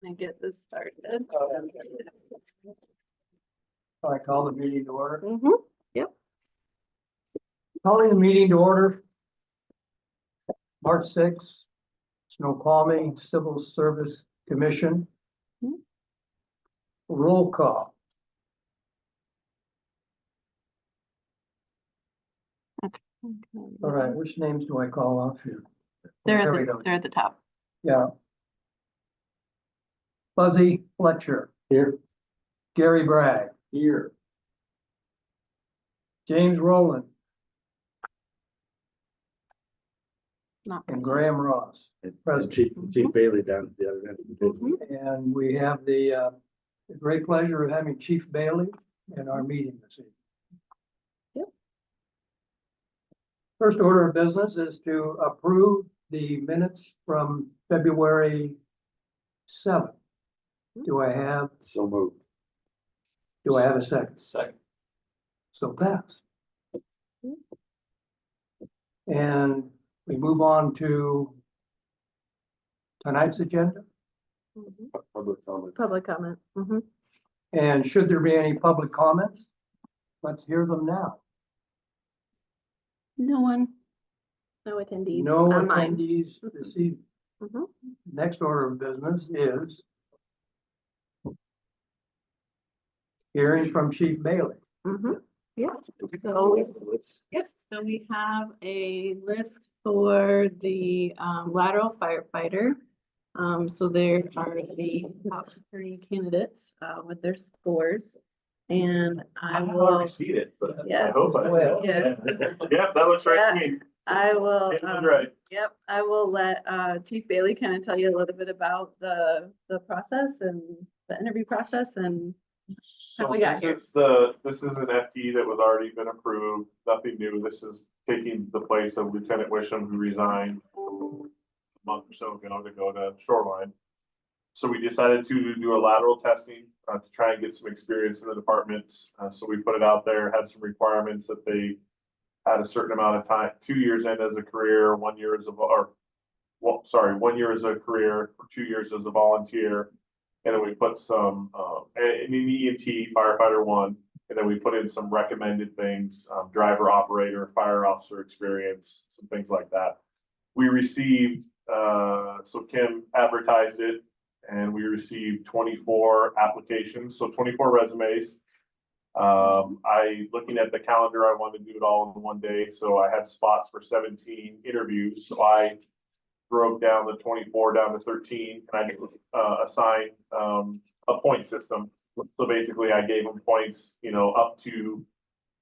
and get this started. I call the meeting to order. Yep. Calling the meeting to order. March 6th, Snoqualmie Civil Service Commission. Roll call. All right, which names do I call off here? There we go. They're at the top. Yeah. Fuzzy Fletcher. Here. Gary Bragg. Here. James Rowland Not and Graham Ross. Present. Chief Bailey down at the other end of the table. And we have the great pleasure of having Chief Bailey in our meeting this evening. Yep. First order of business is to approve the minutes from February 7th. Do I have a second? Second. So pass. And we move on to tonight's agenda. Public comment. Public comment. And should there be any public comments, let's hear them now. No one. No attendees. No online. attendees this evening. Next order of business is hearing from Chief Bailey. Yeah. So we have a list for the lateral firefighter. So there are the top 3 candidates with their scores. And I will. already seen it, but Yes. I hope I Well, yes. Yeah, that looks right to me. I will. It was right. Yep, I will let Chief Bailey kind of tell you a little bit about the process and the interview process and how So we got this here. this is an FTE that was already been approved, nothing new. This is taking the place of Lieutenant Wisham, who resigned a month or so ago to go to Shoreline. So we decided to do a lateral testing to try and get some experience in the department. So we put it out there, had some requirements that they had a certain amount of time, 2 years in as a career, 1 year as a, 1 year as a career, 2 years as a volunteer. And then we put some, in EMT firefighter 1, and then we put in some recommended things, driver, operator, fire officer experience, some things like that. We received, so Kim advertised it, and we received 24 applications, so 24 resumes. Looking at the calendar, I wanted to do it all in one day, so I had spots for 17 interviews, so I broke down the 24 down to 13, and I assigned a point system. So basically I gave them points, up to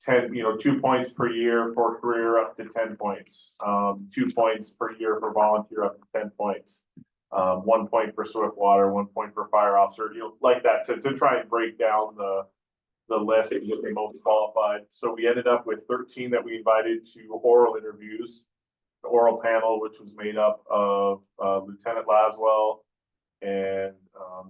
10, 2 points per year for career, up to 10 points, 2 points per year for volunteer, up to 10 points, 1 point for Swiftwater, 1 point for fire officer, like that, to try and break down the list and get the most qualified. So we ended up with 13 that we invited to oral interviews. The oral panel, which was made up of Lieutenant Laswell and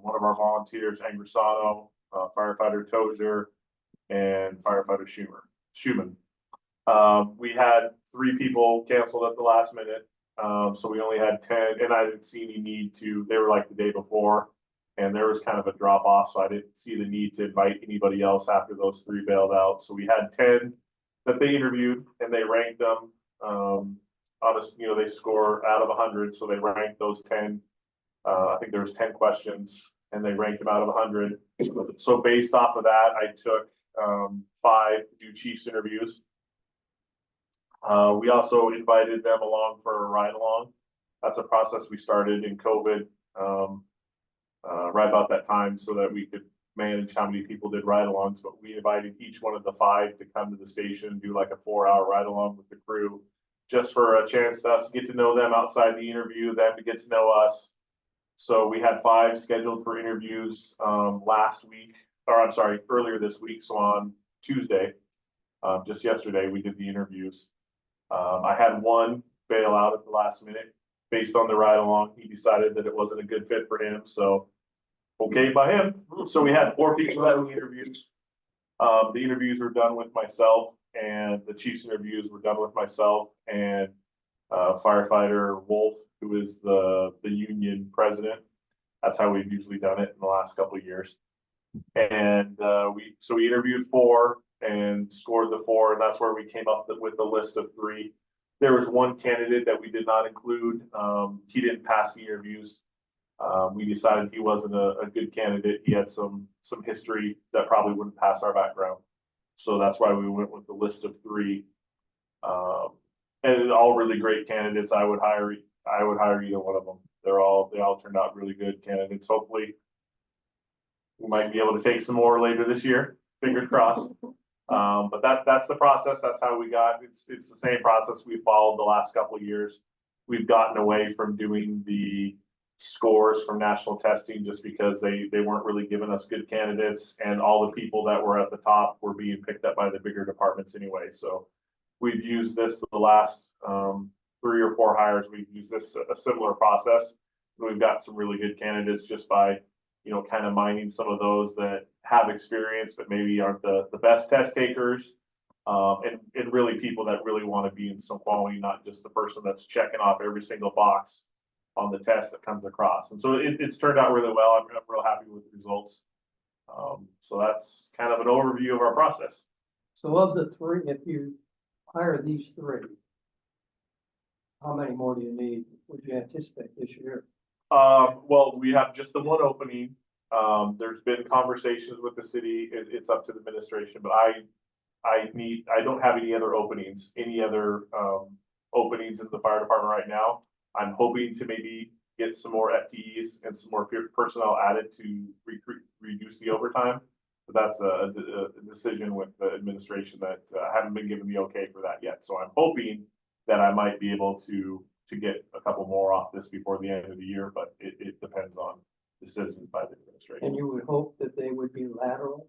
one of our volunteers, Angrisano, firefighter Tozier, and firefighter Schumann. We had 3 people canceled at the last minute, so we only had 10, and I didn't see any need to. They were like the day before, and there was kind of a drop off, so I didn't see the need to invite anybody else after those 3 bailed out. So we had 10 that they interviewed, and they ranked them. They score out of 100, so they ranked those 10. I think there was 10 questions, and they ranked them out of 100. So based off of that, I took 5 to do chiefs interviews. We also invited them along for a ride along. That's a process we started in COVID, right about that time, so that we could manage how many people did ride alongs. But we invited each one of the 5 to come to the station, do like a 4-hour ride along with the crew, just for a chance to us to get to know them outside the interview, them to get to know us. So we had 5 scheduled for interviews earlier this week. So on Tuesday, just yesterday, we did the interviews. I had 1 bail out at the last minute based on the ride along. He decided that it wasn't a good fit for him. So okay by him. So we had 4 people that we interviewed. The interviews were done with myself, and the chief's interviews were done with myself and firefighter Wolf, who is the union president That's how we've usually done it in the last couple of years. And we interviewed 4 and scored the 4, and that's where we came up with the list of 3. There was one candidate that we did not include. He didn't pass the interviews. We decided he wasn't a good candidate. He had some history that probably wouldn't pass our background. So that's why we went with the list of 3. And all really great candidates. I would hire either one of them. They all turned out really good candidates. Hopefully we might be able to take some more later this year, fingers crossed. But that's the process. That's how we got, it's the same process we followed the last couple of years. We've gotten away from doing the scores from national testing just because they weren't really giving us good candidates, and all the people that were at the top were being picked up by the bigger departments anyway. So we've used this the last 3 or 4 hires. We've used a similar process. And we've got some really good candidates just by, kind of mining some of those that have experience, but maybe aren't the best test takers. And really people that really want to be in Snoqualmie, not just the person that's checking off every single box on the test that comes across. And so it's turned out really well. I'm real happy with the results. So that's kind of an overview of our process. So of the 3, if you hire these 3, how many more do you need, would you anticipate this year? Well, we have just the one opening. There's been conversations with the city. It's up to the administration, but I don't have any other openings in the fire department right now. I'm hoping to maybe get some more FTEs and some more personnel added to reduce the overtime. But that's a decision with the administration that I haven't been given the okay for that yet. So I'm hoping that I might be able to get a couple more off this before the end of the year, but it depends on decisions by the administration. And you would hope that they would be lateral?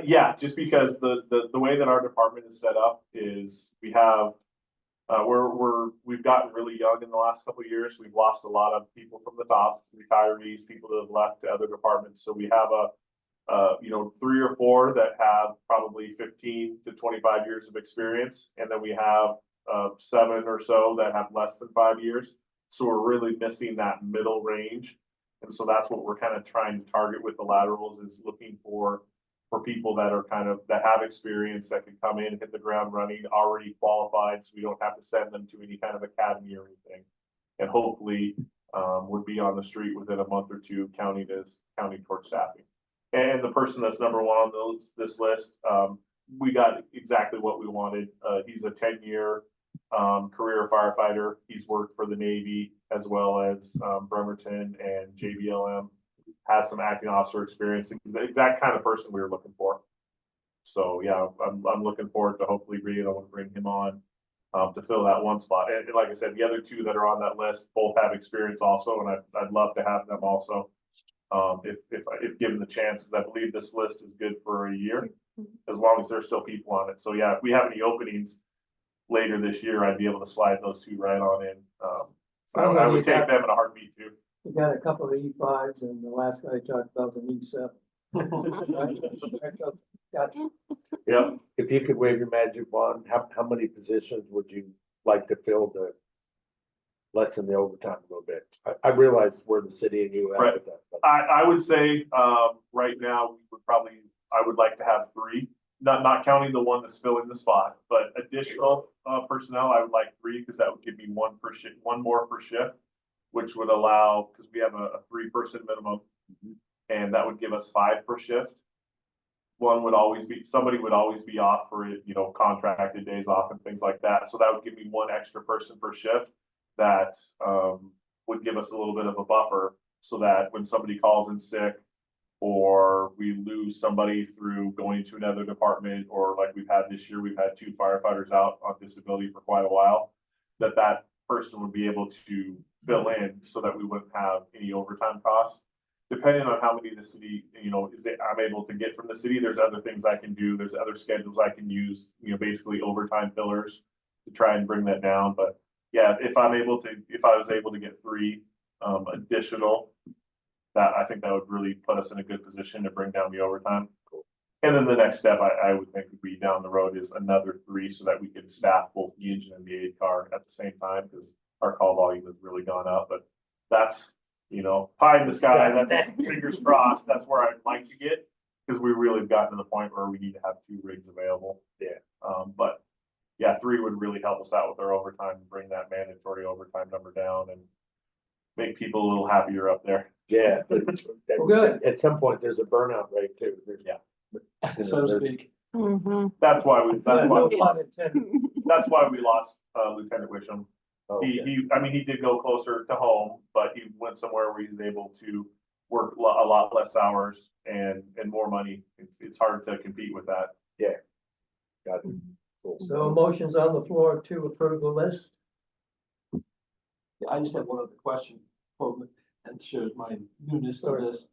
Yeah, just because the way that our department is set up is we have we've gotten really young in the last couple of years. We've lost a lot of people from the top, retirees, people that have left to other departments. So we have 3 or 4 that have probably 15 to 25 years of experience, and then we have 7 or so that have less than 5 years. So we're really missing that middle range, and so that's what we're kind of trying to target with the laterals, is looking for people that are that have experience, that can come in and hit the ground running, already qualified, so we don't have to send them to any kind of academy or anything, and hopefully would be on the street within a month or 2, counting towards staffing. And the person that's number 1 on this list, we got exactly what we wanted. He's a 10-year career firefighter. He's worked for the Navy as well as Bremerton and JBLM. Has some acting officer experience. The exact kind of person we were looking for. So yeah, I'm looking forward to hopefully being able to bring him on to fill that one spot. And like I said, the other 2 that are on that list both have experience also, and I'd love to have them also. If given the chance, because I believe this list is good for a year, as long as there's still people on it. So yeah, if we have any openings later this year, I'd be able to slide those 2 right on in. I would take them in a heartbeat too. We got a couple of E5s, and the last guy I talked about was an E7. Gotcha. Yeah. If you could wave your magic wand, how many positions would you like to fill to lessen the overtime a little bit? I realize we're the city and you Right. with that. But I would say right now I would like to have 3, not counting the one that's filling the spot, but additional personnel. I would like 3 because that would give me 1 per shift, 1 more per shift, which would allow, because we have a 3-person minimum, and that would give us 5 per shift. Somebody would always be off for contracted days off and things like that. So that would give me 1 extra person per shift that would give us a little bit of a buffer, so that when somebody calls in sick, or we lose somebody through going to another department, or like we've had this year, we've had 2 firefighters out on disability for quite a while, that person would be able to fill in so that we wouldn't have any overtime costs. Depending on how many the city, I'm able to get from the city, there's other things I can do. There's other schedules I can use, basically overtime fillers to try and bring that down. But yeah, if I was able to get 3 additional, that I think that would really put us in a good position to bring down the overtime. And then the next step I would think would be down the road is another 3, so that we can staff both the engine and the aid car at the same time, because our call volume has really gone up. But that's pie in the sky, that's fingers crossed, that's where I'd like to get. Cause we really have gotten to the point where we need to have 2 rigs available. Yeah. But yeah, 3 would really help us out with our overtime, and bring that mandatory overtime number down and make people a little happier up there. Yeah. Well, good. At some point, there's a burnout rate too. Yeah. So to speak. Mhm. That's why Yeah, no pun intended. that's why we lost, Lieutenant Wisham. Okay. I mean, he did go closer to home, but he went somewhere where he was able to work a lot less hours and more money. It's hard to compete with that. Got it. Cool. So motions on the floor to approve the list? I just have one other question for, and shows my newness to this.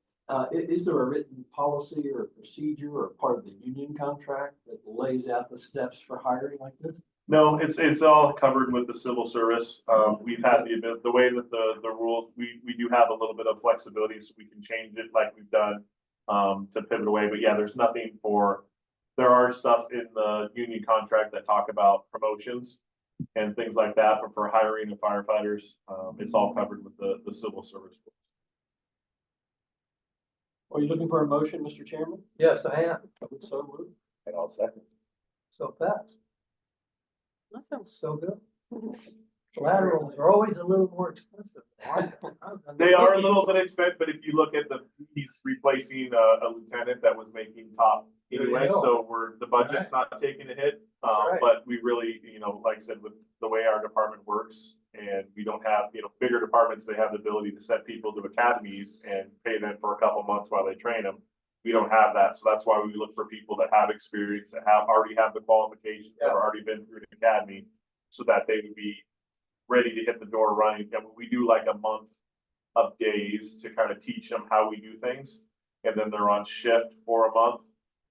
Is there a written policy or procedure or part of the union contract that lays out the steps for hiring like this? No, it's all covered with the civil service. We've had the way that the rules, we do have a little bit of flexibility, so we can change it like we've done to pivot away. But yeah, there's nothing there are stuff in the union contract that talk about promotions and things like that, but for hiring of firefighters, it's all covered with the civil service. Are you looking for a motion, Mr. Chairman? Yes, I am. I would so move. And I'll second. So fast, Awesome. so good. Laterals are always a little more expensive. They are a little bit expensive, but if you look at he's replacing a lieutenant that was making top There you anyway, go. so the budget's not taking a hit. Right. But we really, like I said, with the way our department works, and we don't have, bigger departments, they have the ability to send people to academies and pay them for a couple months while they train them. We don't have that, so that's why we look for people that have experience, that already have the qualifications, that have already been through the academy, so that they would be ready to hit the door running. And we do like a month of days to kind of teach them how we do things. And then they're on shift for a month.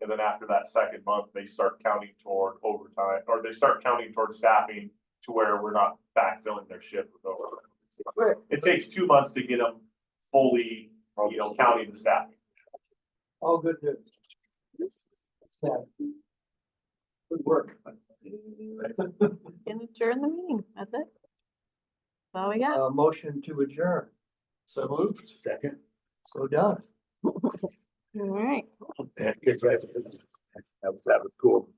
And then after that second month, they start counting toward overtime, or they start counting toward staffing to where we're not backfilling their shift with overtime. It takes 2 months to get them fully, counting the staffing. All good news. Yeah. Good work. Can adjourn the meeting. That's it. That's all we got. Motion to adjourn, So moved. Second. so done. All right. Yeah, good. That was cool.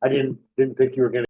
I didn't think you were gonna